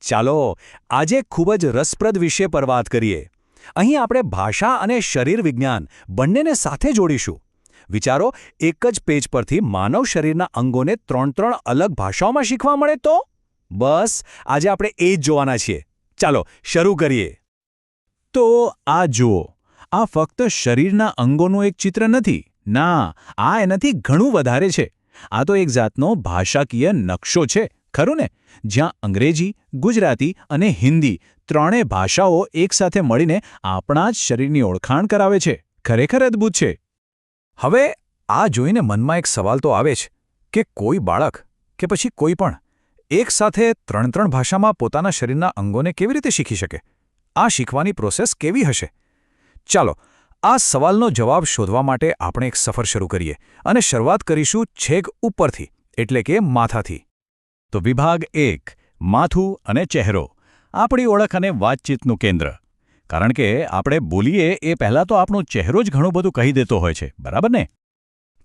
ચાલો આજે ખૂબ જ રસપ્રદ વિષય પર વાત કરીએ. અહીં આપણે ભાષા અને શરીર વિજ્ઞાન બંનેને સાથે જોડીશું. વિચારો, એક જ પેજ પરથી માનવ શરીરના અંગોને ત્રણ અલગ ભાષાઓમાં શીખવા મળે તો? બસ આજે આપણે એ જ જોવાના છીએ. ચાલો શરૂ કરીએ. તો આ જુઓ, આ ફક્ત શરીરના અંગોનું એક ચિત્ર નથી. ના, આ એનાથી ઘણું વધારે છે. આ તો એક જાતનો ભાષાકીય નકશો છે, ખરું ને? જ્યાં અંગ્રેજી, ગુજરાતી અને હિન્દી ત્રણેય ભાષાઓ એકસાથે મળીને આપણા જ શરીરની ઓળખાણ કરાવે છે. ખરેખર અદ્ભુત છે. હવે આ જોઈને મનમાં એક સવાલ તો આવે જ કે કોઈ બાળક કે પછી કોઈ પણ એકસાથે ત્રણ ભાષામાં પોતાના શરીરના અંગોને કેવી રીતે શીખી શકે? આ શીખવાની પ્રોસેસ કેવી હશે? ચાલો આ સવાલનો જવાબ શોધવા માટે આપણે એક સફર શરૂ કરીએ અને શરૂઆત કરીશું છેક ઉપરથી, એટલે કે માથાથી. તો વિભાગ 1, માથું અને ચહેરો, આપણી ઓળખ અને વાતચીતનું કેન્દ્ર. કારણ કે આપણે બોલીએ એ પહેલાં તો આપણો ચહેરો જ ઘણું બધું કહી દેતો હોય છે, બરાબર ને?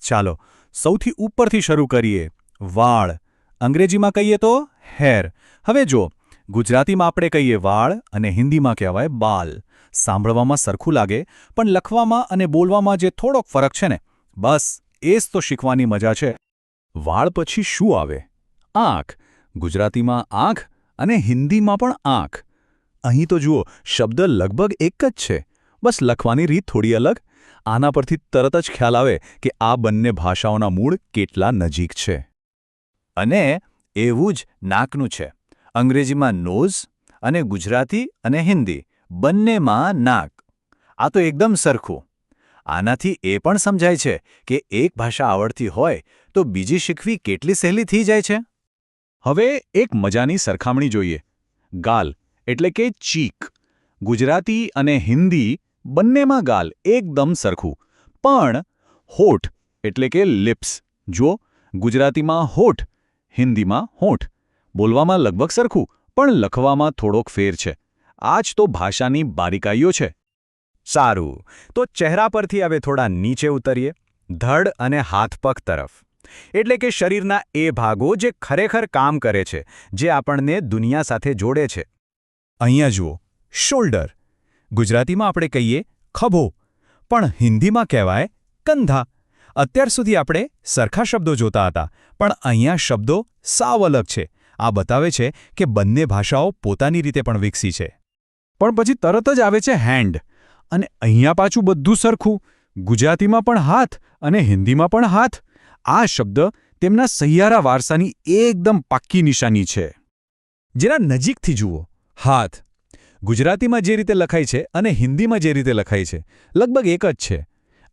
ચાલો સૌથી ઉપરથી શરૂ કરીએ. વાળ, અંગ્રેજીમાં કહીએ તો હેર. હવે જો ગુજરાતીમાં આપણે કહીએ વાળ અને હિન્દીમાં કહેવાય બાલ. સાંભળવામાં સરખું લાગે, પણ લખવામાં અને બોલવામાં જે થોડોક ફરક છે ને, બસ એ જ તો શીખવાની મજા છે. વાળ પછી શું આવે? આંખ. ગુજરાતીમાં આંખ અને હિન્દીમાં પણ આંખ. અહીં તો જુઓ, શબ્દ લગભગ એક જ છે, બસ લખવાની રીત થોડી અલગ. આના પરથી તરત જ ખ્યાલ આવે કે આ બંને ભાષાઓના મૂળ કેટલા નજીક છે. અને એવું જ નાકનું છે. અંગ્રેજીમાં નોઝ અને ગુજરાતી અને હિન્દી બંનેમાં નાક. આ તો એકદમ સરખું. આનાથી એ પણ સમજાય છે કે એક ભાષા આવડતી હોય તો બીજી શીખવી કેટલી સહેલી થઈ જાય છે. હવે એક મજાની સરખામણી જોઈએ. ગાલ એટલે કે ચીક. ગુજરાતી અને હિન્દી બંનેમાં ગાલ એકદમ સરખું, પણ હોઠ એટલે કે લિપ્સ. જુઓ, ગુજરાતીમાં હોઠ, હિન્દીમાં હોઠ. બોલવામાં લગભગ સરખું, પણ લખવામાં થોડોક ફેર છે. આ જ તો ભાષાની બારીકાઈઓ છે. સારું, તો ચહેરા પરથી હવે થોડા નીચે ઉતરીએ, ધડ અને હાથ-પગ તરફ. એટલે કે શરીરના એ ભાગો જે ખરેખર કામ કરે છે, જે આપણને દુનિયા સાથે જોડે છે. અહીંયા જુઓ, શોલ્ડર. ગુજરાતીમાં આપણે કહીએ ખભો, પણ હિન્દીમાં કહેવાય કંધા. અત્યાર સુધી આપણે સરખા શબ્દો જોતા હતા, પણ અહીંયા શબ્દો સાવ અલગ છે. આ બતાવે છે કે બંને ભાષાઓ પોતાની રીતે પણ વિકસી છે. પણ પછી તરત જ આવે છે હેન્ડ. અને અહીંયા પાછું બધું સરખું. ગુજરાતીમાં પણ હાથ અને હિન્દીમાં પણ હાથ. આ શબ્દ તેમના સહિયારા વારસાની એકદમ પાક્કી નિશાની છે. જેના નજીકથી જુઓ, હાથ. ગુજરાતીમાં જે રીતે લખાય છે અને હિન્દીમાં જે રીતે લખાય છે, લગભગ એક જ છે.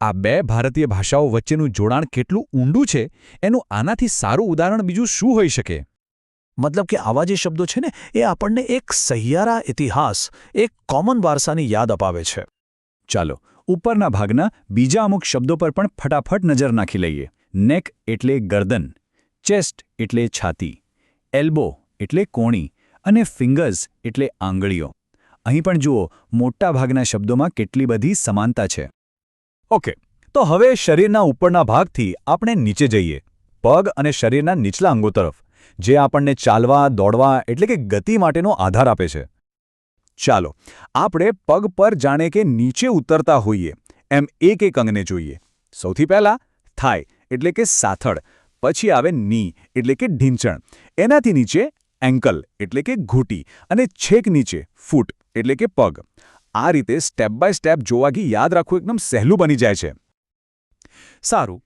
આ બે ભારતીય ભાષાઓ વચ્ચેનું જોડાણ કેટલું ઊંડું છે, એનું આનાથી સારું ઉદાહરણ બીજું શું હોઈ શકે? મતલબ કે આવા જે શબ્દો છે ને, એ આપણને એક સહિયારા ઇતિહાસ, એક કોમન વારસાની યાદ અપાવે છે. ચાલો ઉપરના ભાગના બીજા અમુક શબ્દો પર પણ ફટાફટ નજર નાખી લઈએ. નેક એટલે ગરદન, ચેસ્ટ એટલે છાતી, એલ્બો એટલે કોણી અને ફિંગર્સ એટલે આંગળીઓ. અહીં પણ જુઓ, મોટા ભાગના શબ્દોમાં કેટલી બધી સમાનતા છે. ઓકે, તો હવે શરીરના ઉપરના ભાગથી આપણે નીચે જઈએ, પગ અને શરીરના નીચલા અંગો તરફ, જે આપણને ચાલવા, દોડવા એટલે કે ગતિ માટેનો આધાર આપે છે. ચાલો આપણે પગ પર જાણે કે નીચે ઉતરતા હોઈએ એમ એક એક અંગને જોઈએ. સૌથી પહેલાં થાઈ એટલે કે સાથળ, પછી આવે ની એટલે કે ઢીંચણ, એનાથી નીચે એન્કલ એટલે કે ઘૂંટી અને છેક નીચે ફૂટ એટલે કે પગ. આ રીતે સ્ટેપ બાય સ્ટેપ જોવાથી યાદ રાખવું એકદમ સહેલું બની જાય છે. સારું,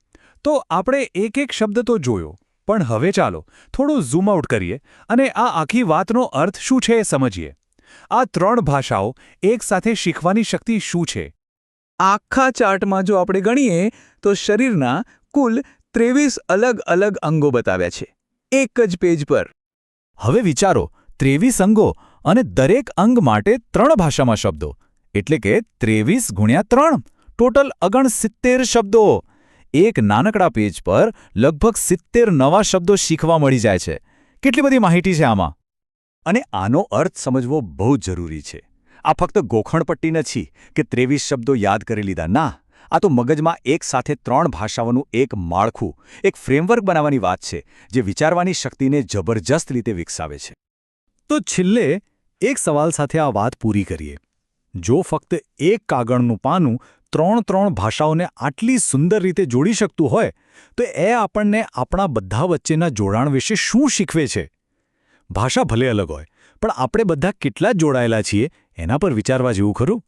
તો આપણે એક એક શબ્દ તો જોયો, પણ હવે ચાલો થોડું ઝૂમ આઉટ કરીએ અને આ આખી વાતનો અર્થ શું છે એ સમજીએ. આ ત્રણ ભાષાઓ એકસાથે શીખવાની શક્તિ શું છે? આખા ચાર્ટમાં જો આપણે ગણીએ તો શરીરના કુલ 23 અલગ અલગ અંગો બતાવ્યા છે, એક જ પેજ પર. હવે વિચારો, 23 અંગો અને દરેક અંગ માટે 3 ભાષામાં શબ્દો, એટલે કે 23 ગુણ્યા 3, ટોટલ 69 શબ્દો. એક નાનકડા પેજ પર લગભગ 70 નવા શબ્દો શીખવા મળી જાય છે. કેટલી બધી માહિતી છે આમાં! અને આનો અર્થ સમજવો બહુ જરૂરી છે. આ ફક્ત ગોખણપટ્ટી નથી કે 23 શબ્દો યાદ કરી લીધા. ના, આ તો મગજમાં એક સાથે 3 ભાષાઓનું એક માળખું, એક ફ્રેમવર્ક બનાવવાની વાત છે, જે વિચારવાની શક્તિને જબરજસ્ત રીતે વિકસાવે છે. તો છેલ્લે એક સવાલ સાથે આ વાત પૂરી કરીએ. જો ફક્ત એક કાગળનું પાનું 3 ભાષાઓને આટલી સુંદર રીતે જોડી શકતું હોય તો એ આપણને આપણા બધા વચ્ચેના જોડાણ વિશે શું શીખવે છે? ભાષા ભલે અલગ હોય, પણ આપણે બધા કેટલા જોડાયેલા છીએ એના પર વિચારવા જેવું ખરું?